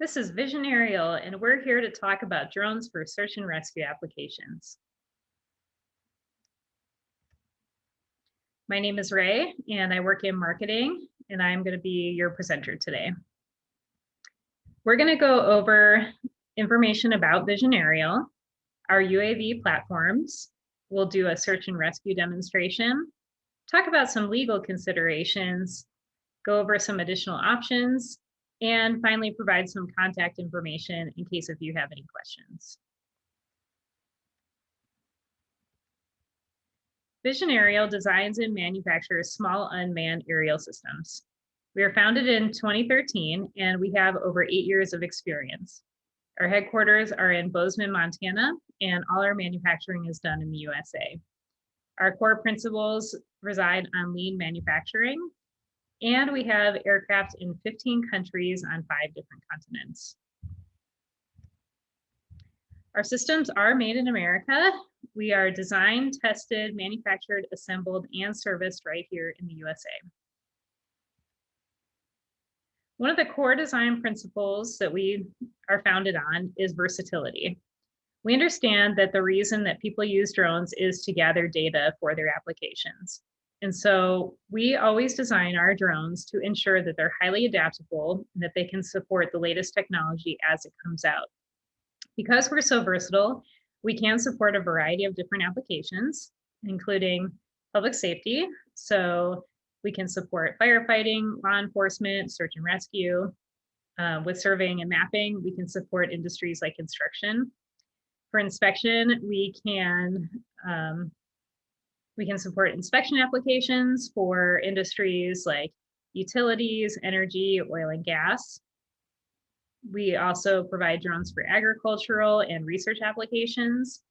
This is Vision Aerial, and we're here to talk about drones for search and rescue applications. My name is Ray, and I work in marketing, and I'm going to be your presenter today. We're going to go over information about Vision Aerial, our UAV platforms. We'll do a search and rescue demonstration, talk about some legal considerations, go over some additional options, and finally provide some contact information in case if you have any questions. Vision Aerial designs and manufactures small unmanned aerial systems. We were founded in 2013 and we have over 8 years of experience. Our headquarters are in Bozeman, Montana, and all our manufacturing is done in the USA. Our core principles reside on lean manufacturing, and we have aircraft in 15 countries on 5 different continents. Our systems are made in America. We are designed, tested, manufactured, assembled, and serviced right here in the USA. One of the core design principles that we are founded on is versatility. We understand that the reason that people use drones is to gather data for their applications. And so we always design our drones to ensure that they're highly adaptable and that they can support the latest technology as it comes out. Because we're so versatile, we can support a variety of different applications, including public safety. So we can support firefighting, law enforcement, search and rescue. With surveying and mapping, we can support industries like construction. For inspection, we can support inspection applications for industries like utilities, energy, oil and gas. We also provide drones for agricultural and research applications.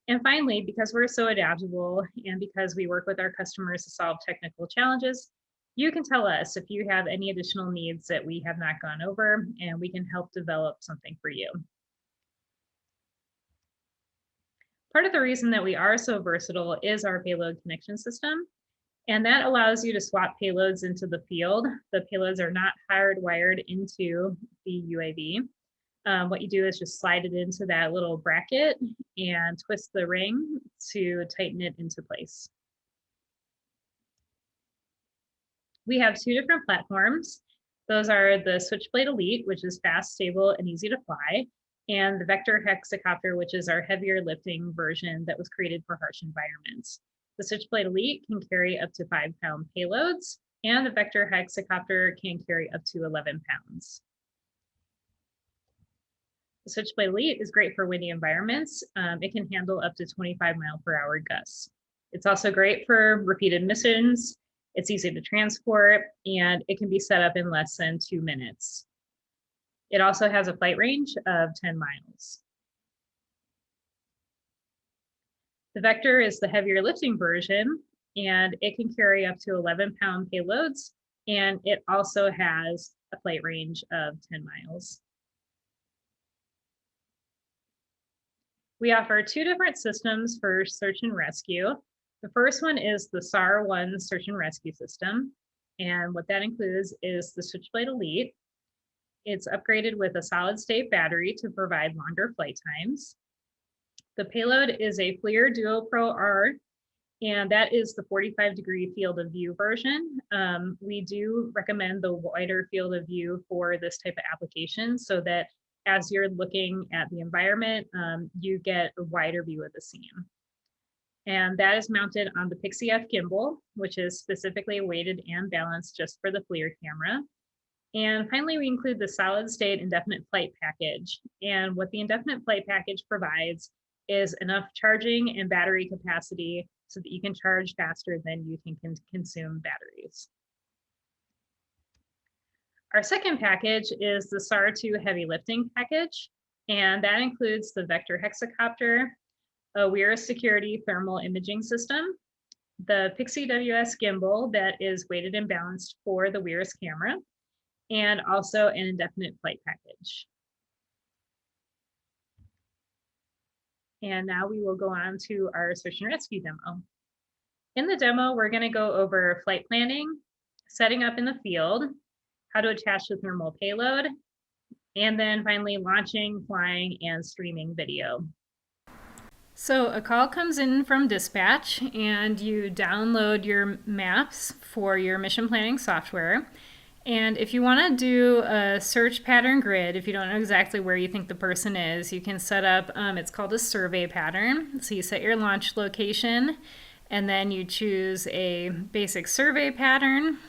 And finally, because we're so adaptable and because we work with our customers to solve technical challenges, you can tell us if you have any additional needs that we have not gone over, and we can help develop something for you. Part of the reason that we are so versatile is our payload connection system, and that allows you to swap payloads into the field. The payloads are not hardwired into the UAV. What you do is just slide it into that little bracket and twist the ring to tighten it into place. We have 2 different platforms. Those are the SwitchBlade-Elite, which is fast, stable, and easy to fly, and the Vector Hexacopter, which is our heavier lifting version that was created for harsh environments. The SwitchBlade-Elite can carry up to 5-pound payloads, and the Vector Hexacopter can carry up to 11 pounds. The SwitchBlade-Elite is great for windy environments. It can handle up to 25-mile-per-hour gusts. It's also great for repeated missions. It's easy to transport, and it can be set up in less than 2 minutes. It also has a flight range of 10 miles. The Vector is the heavier lifting version, and it can carry up to 11-pound payloads, and it also has a flight range of 10 miles. We offer 2 different systems for search and rescue. The first one is the SAR-1 search and rescue system, and what that includes is the SwitchBlade-Elite. It's upgraded with a solid-state battery to provide longer flight times. The payload is a FLIR Duo Pro R, and that is the 45-degree field of view version. We do recommend the wider field of view for this type of application so that as you're looking at the environment, you get a wider view of the scene. And that is mounted on the Pixie F gimbal, which is specifically weighted and balanced just for the FLIR camera. And finally, we include the solid state indefinite flight package. And what the indefinite flight package provides is enough charging and battery capacity so that you can charge faster than you can consume batteries. Our second package is the SAR-2 heavy lifting package, and that includes the Vector Hexacopter, a WIRA security thermal imaging system, the Pixie WS gimbal that is weighted and balanced for the WIRA's camera, and also an indefinite flight package. And now we will go on to our search and rescue demo. In the demo, we're going to go over flight planning, setting up in the field, how to attach the thermal payload, And then finally launching, flying, and streaming video. So a call comes in from dispatch and you download your maps for your mission planning software. And if you want to do a search pattern grid, if you don't know exactly where you think the person is, you can set up, it's called a survey pattern. So you set your launch location and then you choose a basic survey pattern.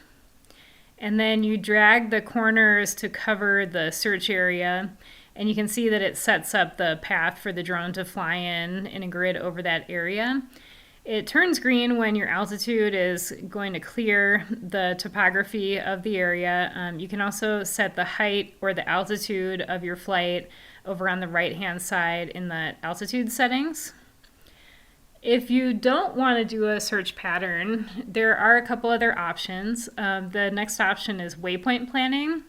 And then you drag the corners to cover the search area. And you can see that it sets up the path for the drone to fly in a grid over that area. It turns green when your altitude is going to clear the topography of the area. You can also set the height or the altitude of your flight over on the right-hand side in the altitude settings. If you don't want to do a search pattern, there are a couple other options. The next option is waypoint planning.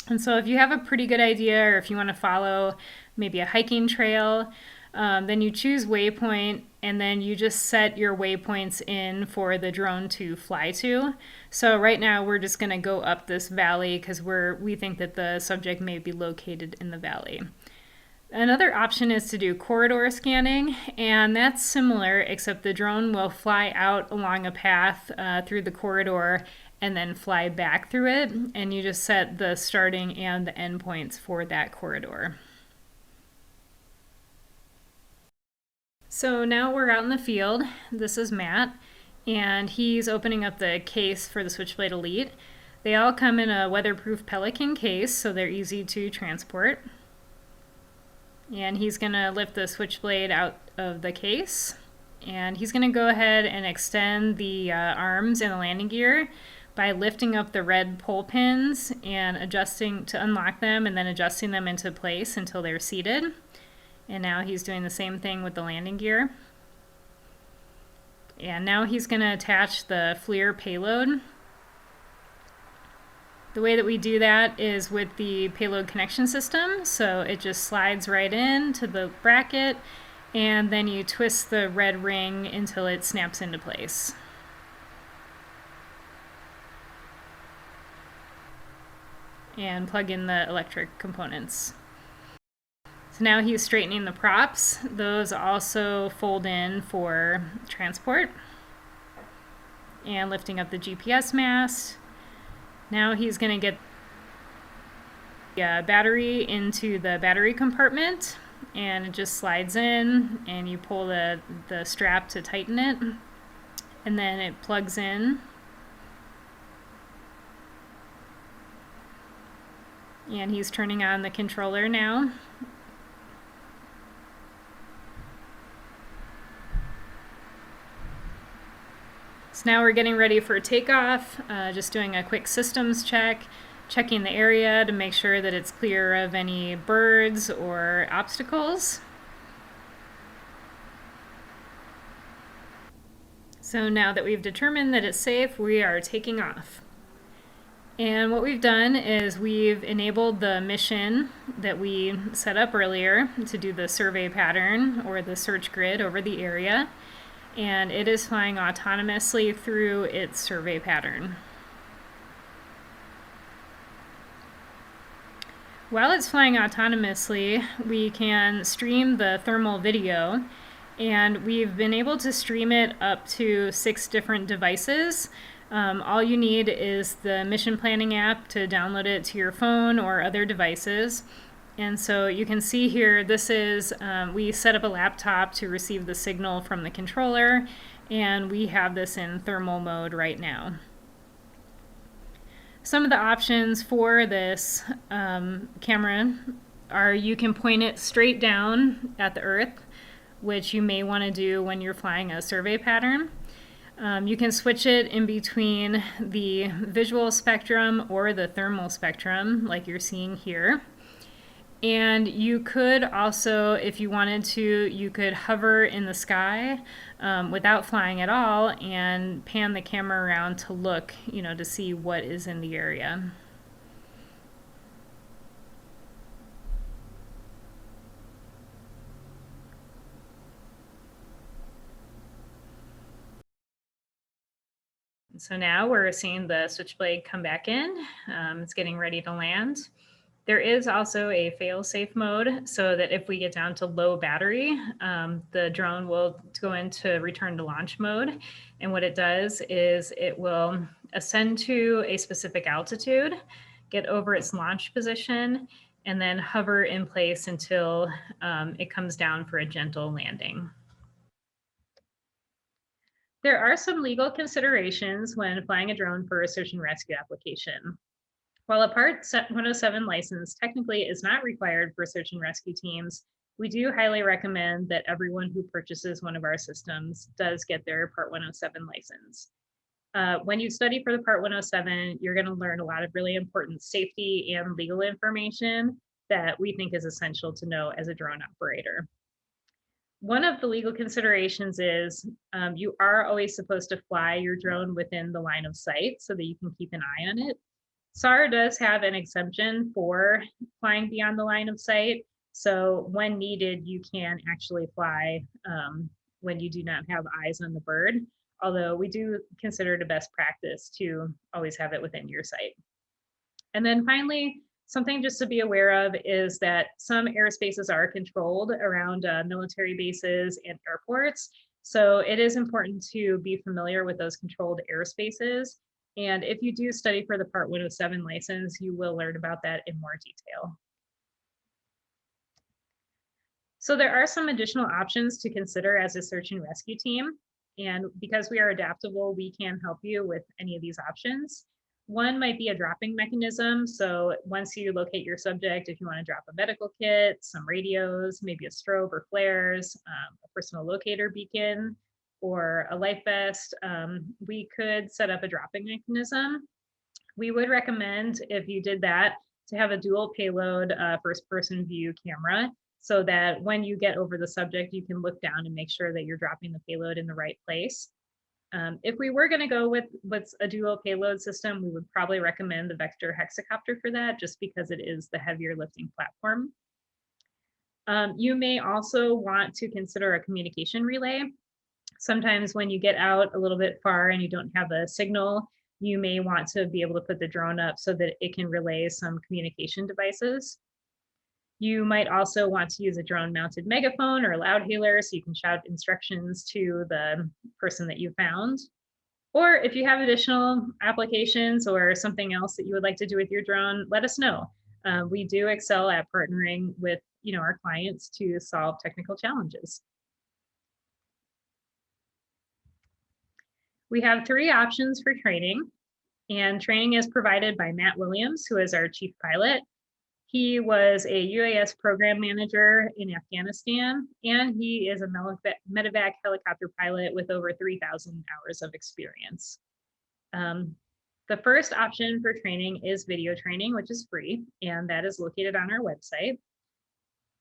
And so if you have a pretty good idea or if you want to follow maybe a hiking trail, then you choose waypoint and then you just set your waypoints in for the drone to fly to. So right now we're just going to go up this valley because we think that the subject may be located in the valley. Another option is to do corridor scanning, and that's similar, except the drone will fly out along a path through the corridor and then fly back through it, and you just set the starting and the end points for that corridor. So now we're out in the field. This is Matt, and he's opening up the case for the Switchblade Elite. They all come in a weatherproof Pelican case, so they're easy to transport. And he's going to lift the Switchblade out of the case. And he's going to go ahead and extend the arms and the landing gear by lifting up the red pull pins and adjusting to unlock them and then adjusting them into place until they're seated. And now he's doing the same thing with the landing gear. And now he's going to attach the FLIR payload. The way that we do that is with the payload connection system. So it just slides right in to the bracket and then you twist the red ring until it snaps into place. And plug in the electric components. So now he's straightening the props. Those also fold in for transport. And lifting up the GPS mast. Now he's going to get the battery into the battery compartment, and it just slides in, and you pull the strap to tighten it, and then it plugs in. And he's turning on the controller now. So now we're getting ready for takeoff, just doing a quick systems check, checking the area to make sure that it's clear of any birds or obstacles. So now that we've determined that it's safe, we are taking off. And what we've done is we've enabled the mission that we set up earlier to do the survey pattern or the search grid over the area. And it is flying autonomously through its survey pattern. While it's flying autonomously, we can stream the thermal video, and we've been able to stream it up to 6 different devices. All you need is the mission planning app to download it to your phone or other devices. And so you can see here, this is, we set up a laptop to receive the signal from the controller, and we have this in thermal mode right now. Some of the options for this camera are you can point it straight down at the earth, which you may want to do when you're flying a survey pattern. You can switch it in between the visual spectrum or the thermal spectrum, like you're seeing here. And you could also, if you wanted to, you could hover in the sky without flying at all and pan the camera around to look, to see what is in the area. So now we're seeing the Switchblade come back in. It's getting ready to land. There is also a fail-safe mode so that if we get down to low battery, the drone will go into return to launch mode. And what it does is it will ascend to a specific altitude, get over its launch position, and then hover in place until it comes down for a gentle landing. There are some legal considerations when flying a drone for a search and rescue application. While a Part 107 license technically is not required for search and rescue teams, we do highly recommend that everyone who purchases one of our systems does get their Part 107 license. When you study for the Part 107, you're going to learn a lot of really important safety and legal information that we think is essential to know as a drone operator. One of the legal considerations is you are always supposed to fly your drone within the line of sight so that you can keep an eye on it. SAR does have an exemption for flying beyond the line of sight. So when needed, you can actually fly when you do not have eyes on the bird, although we do consider it a best practice to always have it within your sight. And then finally, something just to be aware of is that some airspaces are controlled around military bases and airports. So it is important to be familiar with those controlled airspaces. And if you do study for the Part 107 license, you will learn about that in more detail. So there are some additional options to consider as a search and rescue team. And because we are adaptable, we can help you with any of these options. One might be a dropping mechanism. So once you locate your subject, if you want to drop a medical kit, some radios, maybe a strobe or flares, a personal locator beacon, or a life vest, we could set up a dropping mechanism. We would recommend, if you did that, to have a dual payload first person view camera so that when you get over the subject, you can look down and make sure that you're dropping the payload in the right place. If we were going to go with what's a dual payload system, we would probably recommend the Vector Hexacopter for that, just because it is the heavier lifting platform. You may also want to consider a communication relay. Sometimes when you get out a little bit far and you don't have a signal, you may want to be able to put the drone up so that it can relay some communication devices. You might also want to use a drone mounted megaphone or a loudhailer so you can shout instructions to the person that you found. Or if you have additional applications or something else that you would like to do with your drone, let us know. We do excel at partnering with our clients to solve technical challenges. We have 3 options for training, and training is provided by Matt Williams, who is our chief pilot. He was a UAS program manager in Afghanistan, and he is a medevac helicopter pilot with over 3,000 hours of experience. The first option for training is video training, which is free, and that is located on our website.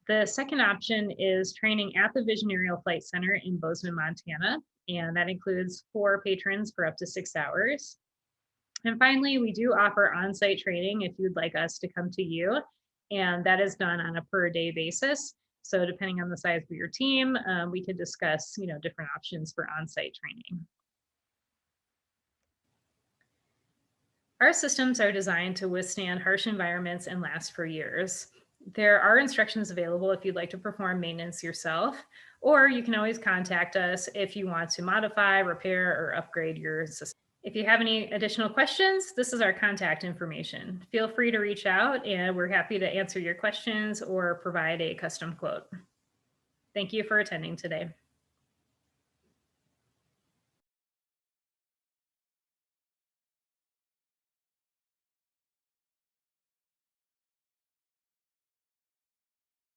The second option is training at the Vision Aerial Flight Center in Bozeman, Montana, and that includes 4 patrons for up to 6 hours. And finally, we do offer on-site training if you'd like us to come to you, and that is done on a per-day basis. So depending on the size of your team, we could discuss different options for on-site training. Our systems are designed to withstand harsh environments and last for years. There are instructions available if you'd like to perform maintenance yourself, or you can always contact us if you want to modify, repair, or upgrade your system. If you have any additional questions, this is our contact information. Feel free to reach out and we're happy to answer your questions or provide a custom quote. Thank you for attending today.